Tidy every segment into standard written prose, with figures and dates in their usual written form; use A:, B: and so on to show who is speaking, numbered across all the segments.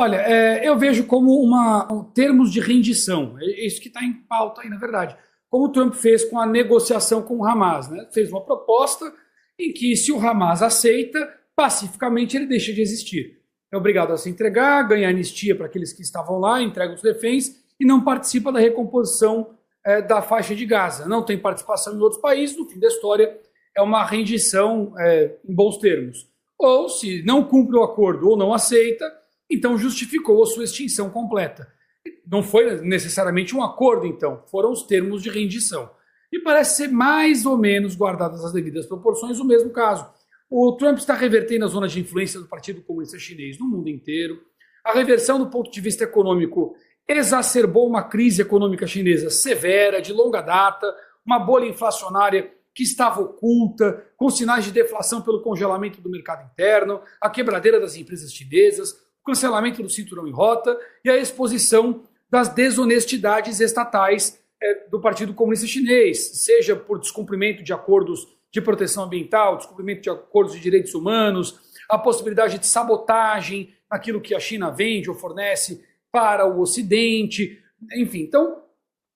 A: Olha, eu vejo como termos de rendição. É isso que está em pauta aí, na verdade. Como o Trump fez com a negociação com o Hamas, né? Fez uma proposta em que, se o Hamas aceita, pacificamente ele deixa de existir. É obrigado a se entregar, ganhar anistia para aqueles que estavam lá, entrega os reféns e não participa da recomposição da faixa de Gaza. Não tem participação em outros países, no fim da história é uma rendição em bons termos. Ou, se não cumpre o acordo ou não aceita, então justificou a sua extinção completa. Não foi necessariamente um acordo, então, foram os termos de rendição. E parece ser mais ou menos, guardadas as devidas proporções, o mesmo caso. O Trump está revertendo a zona de influência do Partido Comunista Chinês no mundo inteiro. A reversão, do ponto de vista econômico, exacerbou uma crise econômica chinesa severa, de longa data, uma bolha inflacionária que estava oculta, com sinais de deflação pelo congelamento do mercado interno, a quebradeira das empresas chinesas, o cancelamento do cinturão em rota e a exposição das desonestidades estatais do Partido Comunista Chinês, seja por descumprimento de acordos de proteção ambiental, descumprimento de acordos de direitos humanos, a possibilidade de sabotagem naquilo que a China vende ou fornece para o Ocidente, enfim, então,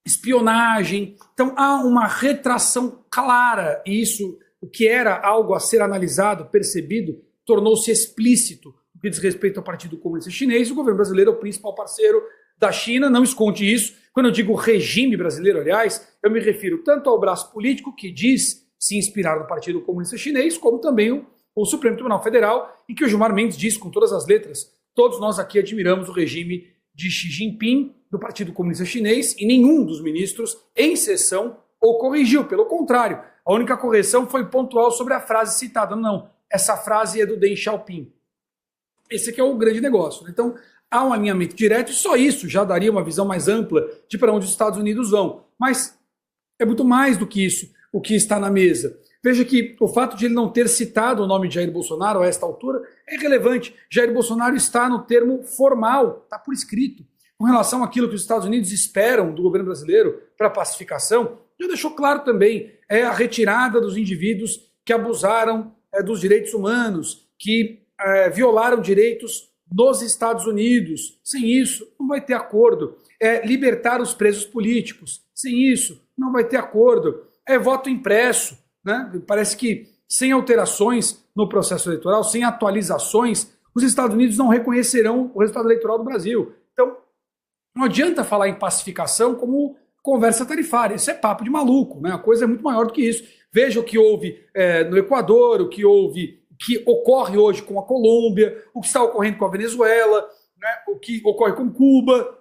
A: espionagem. Então, há uma retração clara, e isso, o que era algo a ser analisado, percebido, tornou-se explícito no que diz respeito ao Partido Comunista Chinês. O governo brasileiro é o principal parceiro da China, não esconde isso. Quando eu digo regime brasileiro, aliás, eu me refiro tanto ao braço político, que diz se inspirar no Partido Comunista Chinês, como também o Supremo Tribunal Federal, em que o Gilmar Mendes diz com todas as letras: todos nós aqui admiramos o regime de Xi Jinping, do Partido Comunista Chinês, e nenhum dos ministros, em sessão, o corrigiu. Pelo contrário, a única correção foi pontual sobre a frase citada. Não, essa frase é do Deng Xiaoping. Esse aqui é o grande negócio. Então, há um alinhamento direto, e só isso já daria uma visão mais ampla de para onde os Estados Unidos vão. Mas é muito mais do que isso o que está na mesa. Veja que o fato de ele não ter citado o nome de Jair Bolsonaro a esta altura é relevante. Jair Bolsonaro está no termo formal, está por escrito. Com relação àquilo que os Estados Unidos esperam do governo brasileiro para a pacificação, já deixou claro também, é a retirada dos indivíduos que abusaram dos direitos humanos, que violaram direitos nos Estados Unidos. Sem isso, não vai ter acordo. É libertar os presos políticos. Sem isso, não vai ter acordo. É voto impresso, né? Parece que sem alterações no processo eleitoral, sem atualizações, os Estados Unidos não reconhecerão o resultado eleitoral do Brasil. Então, não adianta falar em pacificação como conversa tarifária. Isso é papo de maluco, né? A coisa é muito maior do que isso. Veja o que houve no Equador, o que ocorre hoje com a Colômbia, o que está ocorrendo com a Venezuela, né? O que ocorre com Cuba.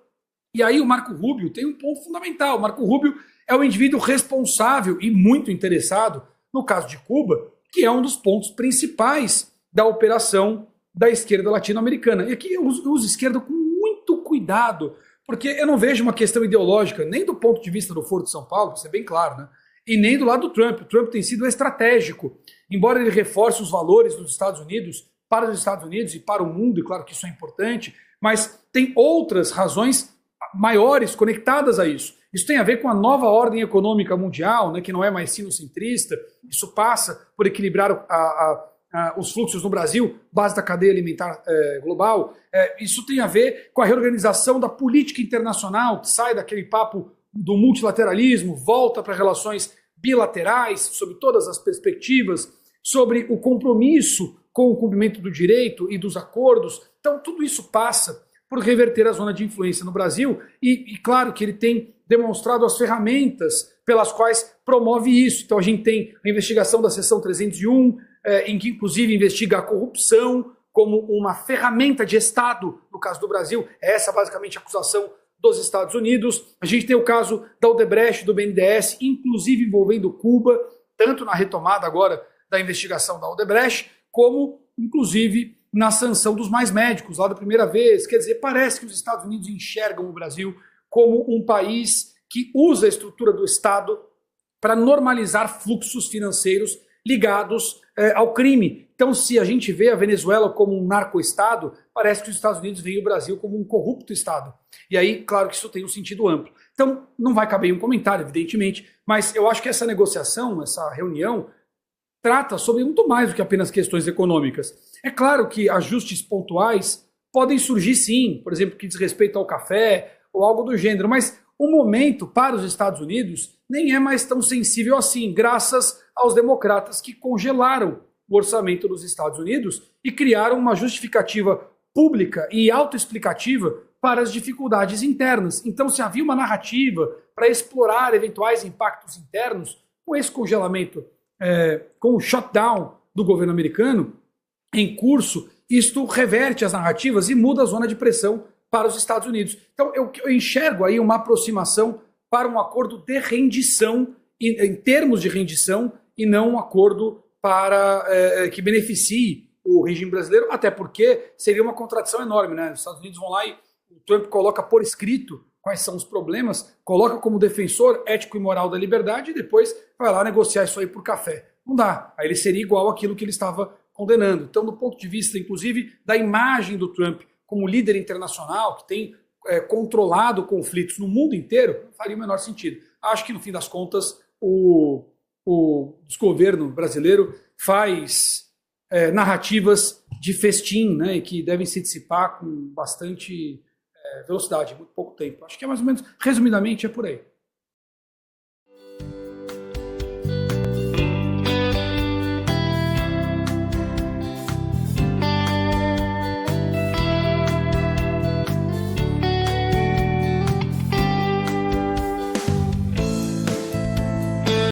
A: E aí o Marco Rubio tem um ponto fundamental. O Marco Rubio é o indivíduo responsável e muito interessado, no caso de Cuba, que é um dos pontos principais da operação da esquerda latino-americana. E aqui eu uso esquerda com muito cuidado, porque eu não vejo uma questão ideológica, nem do ponto de vista do Foro de São Paulo, isso é bem claro, né? E nem do lado do Trump. O Trump tem sido estratégico. Embora ele reforce os valores dos Estados Unidos, para os Estados Unidos e para o mundo, e claro que isso é importante, mas tem outras razões maiores conectadas a isso. Isso tem a ver com a nova ordem econômica mundial, né, que não é mais sinocentrista. Isso passa por equilibrar os fluxos no Brasil, base da cadeia alimentar global. Isso tem a ver com a reorganização da política internacional, que sai daquele papo do multilateralismo, volta para relações bilaterais, sobre todas as perspectivas, sobre o compromisso com o cumprimento do direito e dos acordos. Então, tudo isso passa por reverter a zona de influência no Brasil, e claro que ele tem demonstrado as ferramentas pelas quais promove isso. Então a gente tem a investigação da seção 301, em que inclusive investiga a corrupção como uma ferramenta de Estado, no caso do Brasil, é essa basicamente a acusação dos Estados Unidos. A gente tem o caso da Odebrecht, do BNDES, inclusive envolvendo Cuba, tanto na retomada agora da investigação da Odebrecht, como inclusive na sanção dos mais médicos, lá da primeira vez. Quer dizer, parece que os Estados Unidos enxergam o Brasil como um país que usa a estrutura do Estado para normalizar fluxos financeiros ligados ao crime. Então, se a gente vê a Venezuela como um narco-estado, parece que os Estados Unidos veem o Brasil como um corrupto Estado. E aí, claro que isso tem um sentido amplo. Então, não vai caber um comentário, evidentemente, mas eu acho que essa negociação, essa reunião, trata sobre muito mais do que apenas questões econômicas. É claro que ajustes pontuais podem surgir sim, por exemplo, que diz respeito ao café ou algo do gênero, mas o momento para os Estados Unidos nem é mais tão sensível assim, graças aos democratas que congelaram o orçamento dos Estados Unidos e criaram uma justificativa pública e autoexplicativa para as dificuldades internas. Então, se havia uma narrativa para explorar eventuais impactos internos, com esse congelamento, com o shutdown do governo americano em curso, isto reverte as narrativas e muda a zona de pressão para os Estados Unidos. Então, eu enxergo aí uma aproximação para um acordo de rendição, em termos de rendição, e não um acordo para que beneficie o regime brasileiro, até porque seria uma contradição enorme, né? Os Estados Unidos vão lá e o Trump coloca por escrito quais são os problemas, coloca como defensor ético e moral da liberdade e depois vai lá negociar isso aí por café. Não dá. Aí ele seria igual àquilo que ele estava condenando. Então, do ponto de vista, inclusive, da imagem do Trump como líder internacional, que tem controlado conflitos no mundo inteiro, não faria o menor sentido. Acho que, no fim das contas, o desgoverno brasileiro faz narrativas de festim, né, que devem se dissipar com bastante velocidade, muito pouco tempo. Acho que é mais ou menos, resumidamente, é por aí.